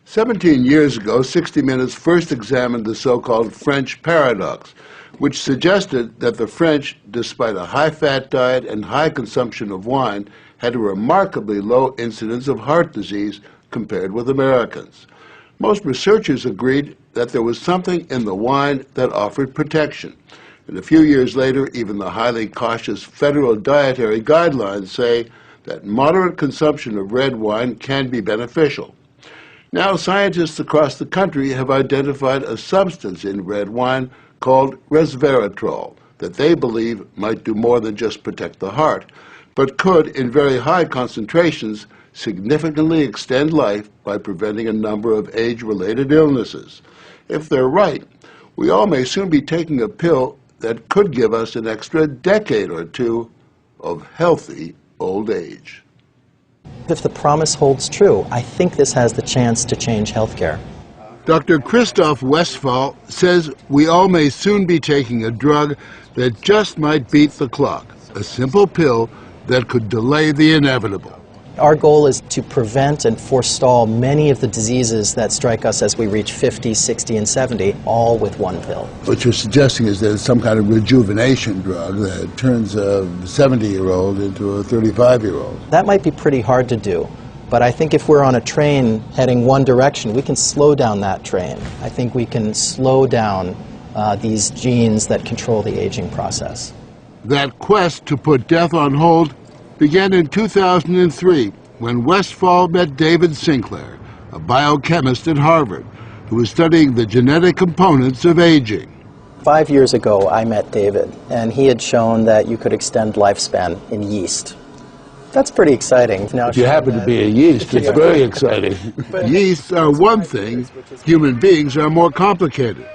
17 years ago, 60 Minutes first examined the so-called French paradox, which suggested that the French, despite a high-fat diet and high consumption of wine, had a remarkably low incidence of heart disease compared with Americans. Most researchers agreed that there was something in the wine that offered protection. And a few years later, even the highly cautious federal dietary guidelines say that moderate consumption of red wine can be beneficial. Now, scientists across the country have identified a substance in red wine called resveratrol that they believe might do more than just protect the heart, but could, in very high concentrations, significantly extend life by preventing a number of age-related illnesses. If they're right, we all may soon be taking a pill that could give us an extra decade or two of healthy old age. If the promise holds true, I think this has the chance to change healthcare. Dr. Christoph Westphal says we all may soon be taking a drug that just might beat the clock, a simple pill that could delay the inevitable. Our goal is to prevent and forestall many of the diseases that strike us as we reach 50, 60, and 70, all with one pill. What you're suggesting is that it's some kind of rejuvenation drug that turns a 70-year-old into a 35-year-old. That might be pretty hard to do, but I think if we're on a train heading one direction, we can slow down that train. I think we can slow down these genes that control the aging process. That quest to put death on hold began in 2003 when Westphal met David Sinclair, a biochemist at Harvard, who was studying the genetic components of aging. 5 years ago, I met David, and he had shown that you could extend lifespan in yeast. That's pretty exciting. Now, if you happen to be a yeast, it's very exciting. Yeasts are one thing, human beings are more complicated.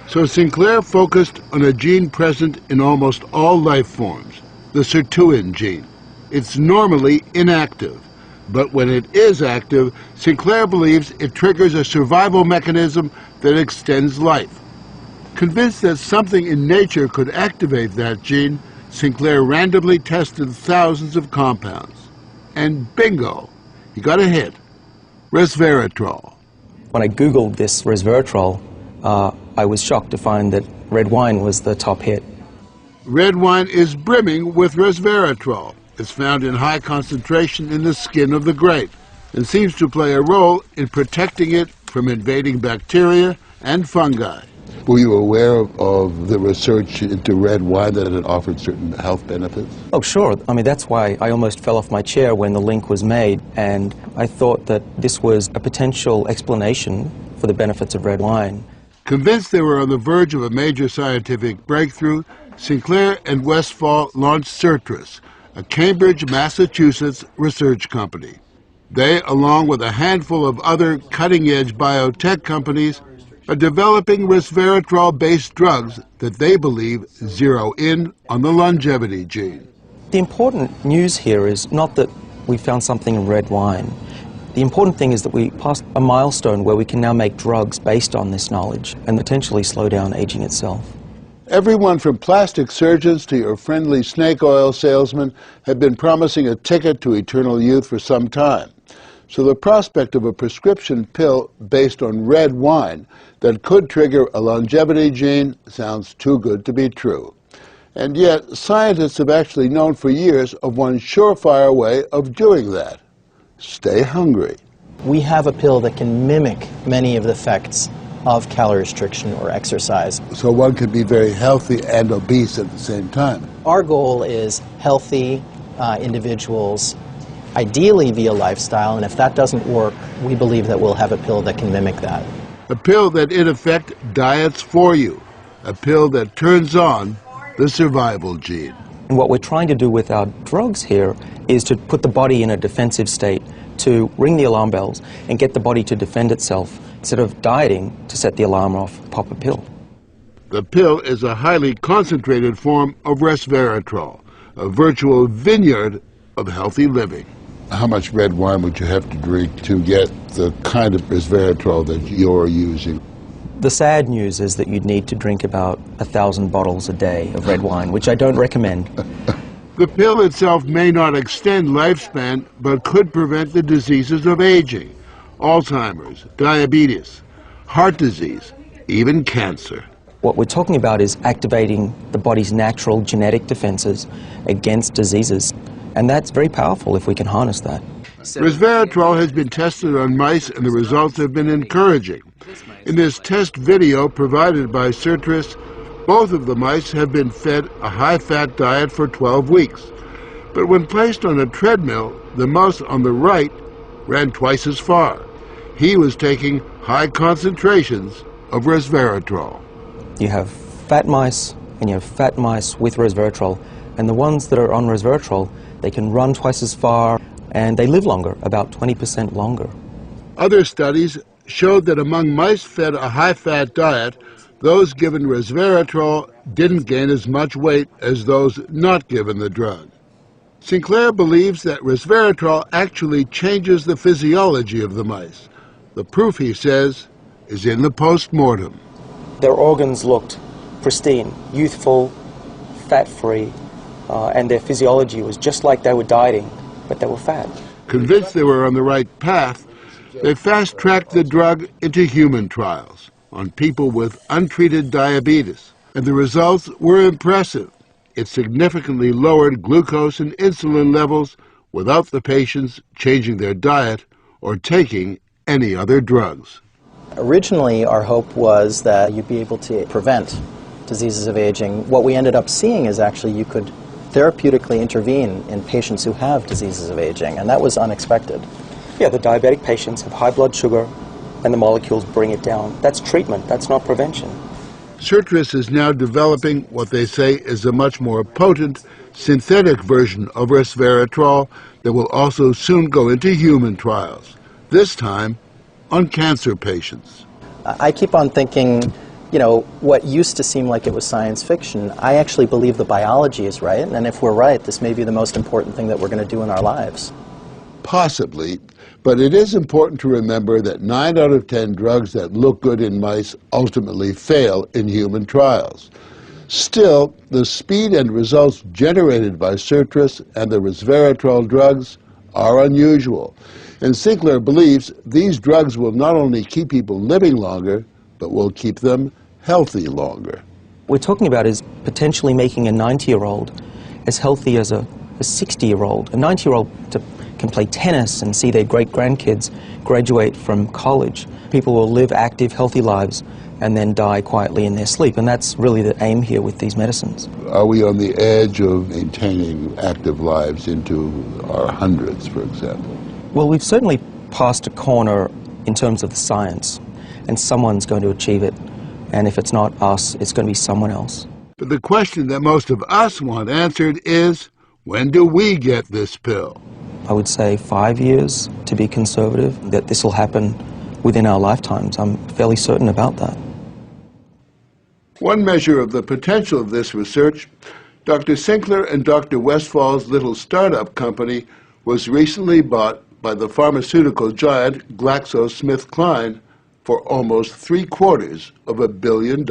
So Sinclair focused on a gene present in almost all life forms, the sirtuin gene. It's normally inactive, but when it is active, Sinclair believes it triggers a survival mechanism that extends life. Convinced that something in nature could activate that gene, Sinclair randomly tested thousands of compounds. And bingo, he got a hit, resveratrol. When I Googled this resveratrol, I was shocked to find that red wine was the top hit. Red wine is brimming with resveratrol. It's found in high concentration in the skin of the grape and seems to play a role in protecting it from invading bacteria and fungi. Were you aware of the research into red wine that it offered certain health benefits? Oh, sure. I mean, that's why I almost fell off my chair when the link was made, and I thought that this was a potential explanation for the benefits of red wine. Convinced they were on the verge of a major scientific breakthrough, Sinclair and Westphal launched Certris, a Cambridge, Massachusetts research company. They, along with a handful of other cutting-edge biotech companies, are developing resveratrol-based drugs that they believe zero in on the longevity gene. The important news here is not that we found something in red wine. The important thing is that we passed a milestone where we can now make drugs based on this knowledge and potentially slow down aging itself. Everyone from plastic surgeons to your friendly snake oil salesman have been promising a ticket to eternal youth for some time. So the prospect of a prescription pill based on red wine that could trigger a longevity gene sounds too good to be true. And yet, scientists have actually known for years of one surefire way of doing that. Stay hungry. We have a pill that can mimic many of the effects of calorie restriction or exercise. So one could be very healthy and obese at the same time. Our goal is healthy individuals, ideally via lifestyle, and if that doesn't work, we believe that we'll have a pill that can mimic that. A pill that in effect diets for you. A pill that turns on the survival gene. And what we're trying to do with our drugs here is to put the body in a defensive state, to ring the alarm bells and get the body to defend itself, instead of dieting to set the alarm off, pop a pill. The pill is a highly concentrated form of resveratrol, a virtual vineyard of healthy living. How much red wine would you have to drink to get the kind of resveratrol that you're using? The sad news is that you'd need to drink about 1,000 bottles a day of red wine, which I don't recommend. The pill itself may not extend lifespan, but could prevent the diseases of aging. Alzheimer's, diabetes, heart disease, even cancer. What we're talking about is activating the body's natural genetic defenses against diseases, and that's very powerful if we can harness that. Resveratrol has been tested on mice, and the results have been encouraging. In this test video provided by Certris, both of the mice have been fed a high-fat diet for 12 weeks. But when placed on a treadmill, the mouse on the right ran twice as far. He was taking high concentrations of resveratrol. You have fat mice and you have fat mice with resveratrol, and the ones that are on resveratrol, they can run twice as far and they live longer, about 20% longer. Other studies showed that among mice fed a high-fat diet, those given resveratrol didn't gain as much weight as those not given the drug. Sinclair believes that resveratrol actually changes the physiology of the mice. The proof, he says, is in the post-mortem. Their organs looked pristine, youthful, fat-free, and their physiology was just like they were dieting, but they were fat. Convinced they were on the right path, they fast-tracked the drug into human trials on people with untreated diabetes, and the results were impressive. It significantly lowered glucose and insulin levels without the patients changing their diet or taking any other drugs. Originally, our hope was that you'd be able to prevent diseases of aging. What we ended up seeing is actually you could therapeutically intervene in patients who have diseases of aging, and that was unexpected. Yeah, the diabetic patients have high blood sugar, and the molecules bring it down. That's treatment, that's not prevention. Certris is now developing what they say is a much more potent synthetic version of resveratrol that will also soon go into human trials, this time on cancer patients. I keep on thinking, you know, what used to seem like it was science fiction, I actually believe the biology is right, and if we're right, this may be the most important thing that we're going to do in our lives. Possibly, but it is important to remember that 9 out of 10 drugs that look good in mice ultimately fail in human trials. Still, the speed and results generated by Certris and the resveratrol drugs are unusual, and Sinclair believes these drugs will not only keep people living longer, but will keep them healthy longer. What we're talking about is potentially making a 90-year-old as healthy as a 60-year-old. A 90-year-old can play tennis and see their great-grandkids graduate from college. People will live active, healthy lives and then die quietly in their sleep, and that's really the aim here with these medicines. Are we on the edge of maintaining active lives into our hundreds, for example? Well, we've certainly passed a corner in terms of the science, and someone's going to achieve it, and if it's not us, it's going to be someone else. But the question that most of us want answered is, when do we get this pill? I would say 5 years, to be conservative, that this will happen within our lifetimes. I'm fairly certain about that. One measure of the potential of this research, Dr. Sinclair and Dr. Westfall's little startup company was recently bought by the pharmaceutical giant GlaxoSmithKline for almost $750 million.